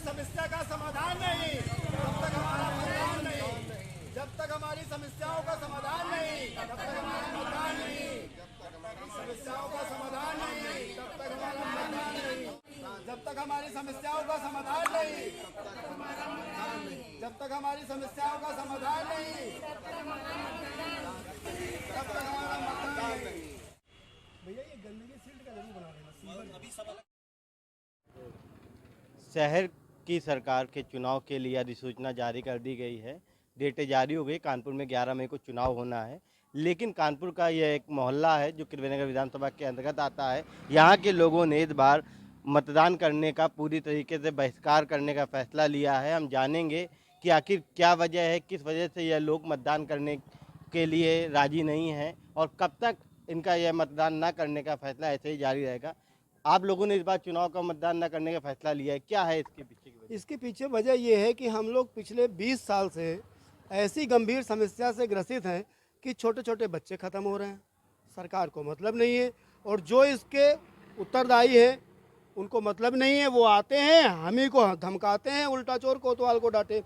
समस्या का समाधान नहीं, जब तक हमारा मतदान नहीं, जब तक हमारी समस्याओं का समाधान नहीं, जब तक हमारा मतदान नहीं, समस्याओं का समाधान नहीं, जब तक हमारा मतदान नहीं, जब तक हमारी समस्याओं का समाधान नहीं, जब तक हमारी समस्याओं का समाधान नहीं, तब तक हमारा मतदान नहीं। भैया ये गंदगी सील्ड का जरूर बना देना। शहर की सरकार के चुनाव के लिए अधिसूचना जारी कर दी गई है। डेटें जारी हो गई। कानपुर में 11 मई को चुनाव होना है, लेकिन कानपुर का यह एक मोहल्ला है जो त्रिवेणीनगर विधानसभा के अंतर्गत आता है। यहाँ के लोगों ने इस बार मतदान करने का पूरी तरीके से बहिष्कार करने का फैसला लिया है। हम जानेंगे कि आखिर क्या वजह है, किस वजह से यह लोग मतदान करने के लिए राजी नहीं हैं और कब तक इनका यह मतदान न करने का फैसला ऐसे ही जारी रहेगा। आप लोगों ने इस बार चुनाव का मतदान न करने का फैसला लिया है, क्या है इसके पीछे की वजह? इसके पीछे वजह यह है कि हम लोग पिछले 20 साल से ऐसी गंभीर समस्या से ग्रसित हैं कि छोटे छोटे बच्चे ख़त्म हो रहे हैं, सरकार को मतलब नहीं है, और जो इसके उत्तरदायी हैं उनको मतलब नहीं है। वो आते हैं, हम ही को धमकाते हैं, उल्टा चोर कोतवाल को डांटे।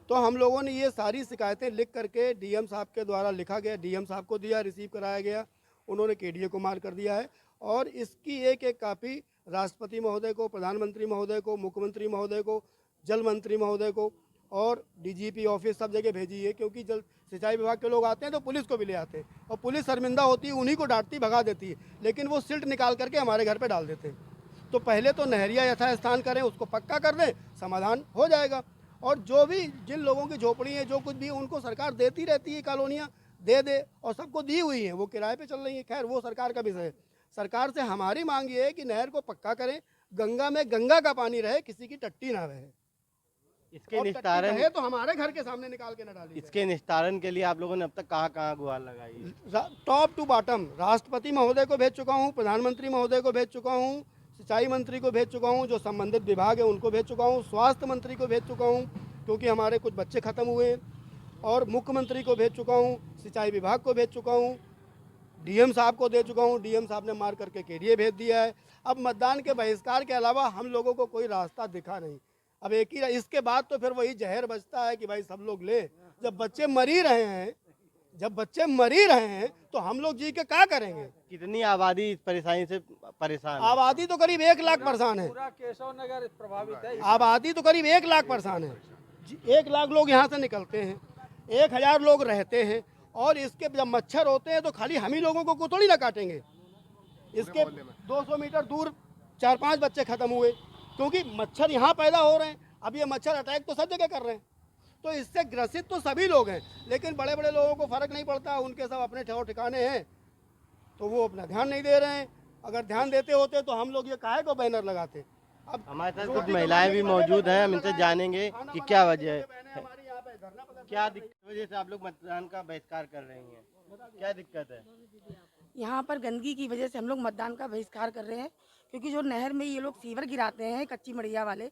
तो हम लोगों ने ये सारी शिकायतें लिख करके डीएम साहब के द्वारा लिखा गया, डीएम साहब को दिया, रिसीव कराया गया, उन्होंने केडीए को मार कर दिया है, और इसकी एक एक कापी राष्ट्रपति महोदय को, प्रधानमंत्री महोदय को, मुख्यमंत्री महोदय को, जल मंत्री महोदय को और डीजीपी ऑफिस सब जगह भेजी है। क्योंकि जल सिंचाई विभाग के लोग आते हैं तो पुलिस को भी ले आते हैं, और पुलिस शर्मिंदा होती है, उन्हीं को डांटती भगा देती है, लेकिन वो सिल्ट निकाल करके हमारे घर पर डाल देते हैं। तो पहले तो नहरिया यथास्थान करें, उसको पक्का कर दें, समाधान हो जाएगा। और जो भी जिन लोगों की झोपड़ी है, जो कुछ भी उनको सरकार देती रहती है, कॉलोनियाँ दे, और सबको दी हुई हैं, वो किराए पे चल रही है। खैर वो सरकार का विषय है। सरकार से हमारी मांग ये है कि नहर को पक्का करें, गंगा में गंगा का पानी रहे, किसी की टट्टी ना रहे। इसके निस्तारण है तो हमारे घर के सामने निकाल के न डालिए। इसके निस्तारण के लिए आप लोगों ने अब तक कहाँ गुहार लगाई है? टॉप टू बॉटम राष्ट्रपति महोदय को भेज चुका हूँ, प्रधानमंत्री महोदय को भेज चुका हूँ, सिंचाई मंत्री को भेज चुका हूँ, जो संबंधित विभाग है उनको भेज चुका हूँ, स्वास्थ्य मंत्री को भेज चुका हूँ क्योंकि हमारे कुछ बच्चे ख़त्म हुए हैं, और मुख्यमंत्री को भेज चुका हूँ, सिंचाई विभाग को भेज चुका हूँ, डीएम साहब को दे चुका हूँ, डीएम साहब ने मार करके केडीए भेज दिया है। अब मतदान के बहिष्कार के अलावा हम लोगों को कोई रास्ता दिखा नहीं। अब एक ही, इसके बाद तो फिर वही जहर बचता है कि भाई सब लोग ले। जब बच्चे मर ही रहे हैं तो हम लोग जी के क्या करेंगे? कितनी आबादी इस परेशानी से परेशान है? आबादी तो करीब 1 लाख परेशान है। पूरा केशव नगर प्रभावित है। आबादी तो करीब 1 लाख परेशान है। 1 लाख लोग यहाँ से निकलते हैं, 1000 लोग रहते हैं, और इसके जब मच्छर होते हैं तो खाली हम ही लोगों को थोड़ी ना काटेंगे। इसके 200 मीटर दूर 4-5 बच्चे खत्म हुए क्योंकि मच्छर यहाँ पैदा हो रहे हैं। अब ये मच्छर अटैक तो सब जगह कर रहे हैं, तो इससे ग्रसित तो सभी लोग हैं, लेकिन बड़े बड़े लोगों को फर्क नहीं पड़ता, उनके सब अपने ठौर ठिकाने हैं, तो वो अपना ध्यान नहीं दे रहे हैं। अगर ध्यान देते होते तो हम लोग ये काहे को बैनर लगाते। अब हमारे साथ कुछ महिलाएं भी मौजूद हैं, हम इनसे जानेंगे कि क्या वजह है, क्या वजह से आप लोग मतदान का बहिष्कार कर रही हैं, क्या दिक्कत है? यहाँ पर गंदगी की वजह से हम लोग मतदान का बहिष्कार कर रहे हैं, क्योंकि जो नहर में ये लोग सीवर गिराते हैं, कच्ची मड़िया वाले,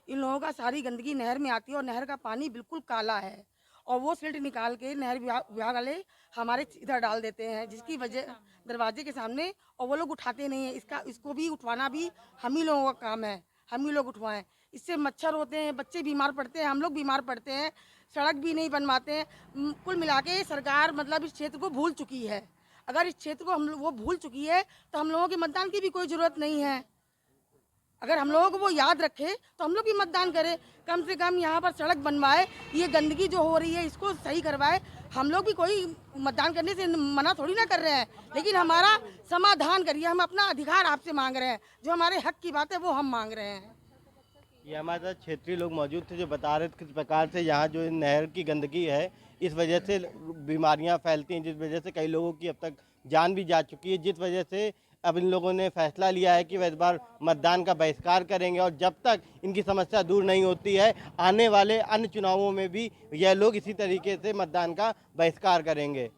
इन लोगों का सारी गंदगी नहर में आती है, और नहर का पानी बिल्कुल काला है, और वो सिल्ट निकाल के नहर विभाग वाले हमारे इधर डाल देते हैं, जिसकी वजह दरवाजे के सामने, और वो लोग उठाते नहीं हैं। इसको भी उठवाना भी हम ही लोगों का काम है, हम ही लोग उठवाएं। इससे मच्छर होते हैं, बच्चे बीमार पड़ते हैं, हम लोग बीमार पड़ते हैं, सड़क भी नहीं बनवाते हैं। कुल मिला के सरकार मतलब इस क्षेत्र को भूल चुकी है। अगर इस क्षेत्र को वो भूल चुकी है तो हम लोगों के मतदान की भी कोई ज़रूरत नहीं है। अगर हम लोगों को वो याद रखे तो हम लोग भी मतदान करें। कम से कम यहाँ पर सड़क बनवाए, ये गंदगी जो हो रही है इसको सही करवाए। हम लोग भी कोई मतदान करने से मना थोड़ी ना कर रहे हैं, लेकिन हमारा समाधान करिए। हम अपना अधिकार आपसे मांग रहे हैं, जो हमारे हक की बात है वो हम मांग रहे हैं। ये हमारे साथ क्षेत्रीय लोग मौजूद थे जो बता रहे थे किस प्रकार से यहाँ जो नहर की गंदगी है, इस वजह से बीमारियाँ फैलती हैं, जिस वजह से कई लोगों की अब तक जान भी जा चुकी है, जिस वजह से अब इन लोगों ने फैसला लिया है कि वह इस बार मतदान का बहिष्कार करेंगे, और जब तक इनकी समस्या दूर नहीं होती है आने वाले अन्य चुनावों में भी यह लोग इसी तरीके से मतदान का बहिष्कार करेंगे।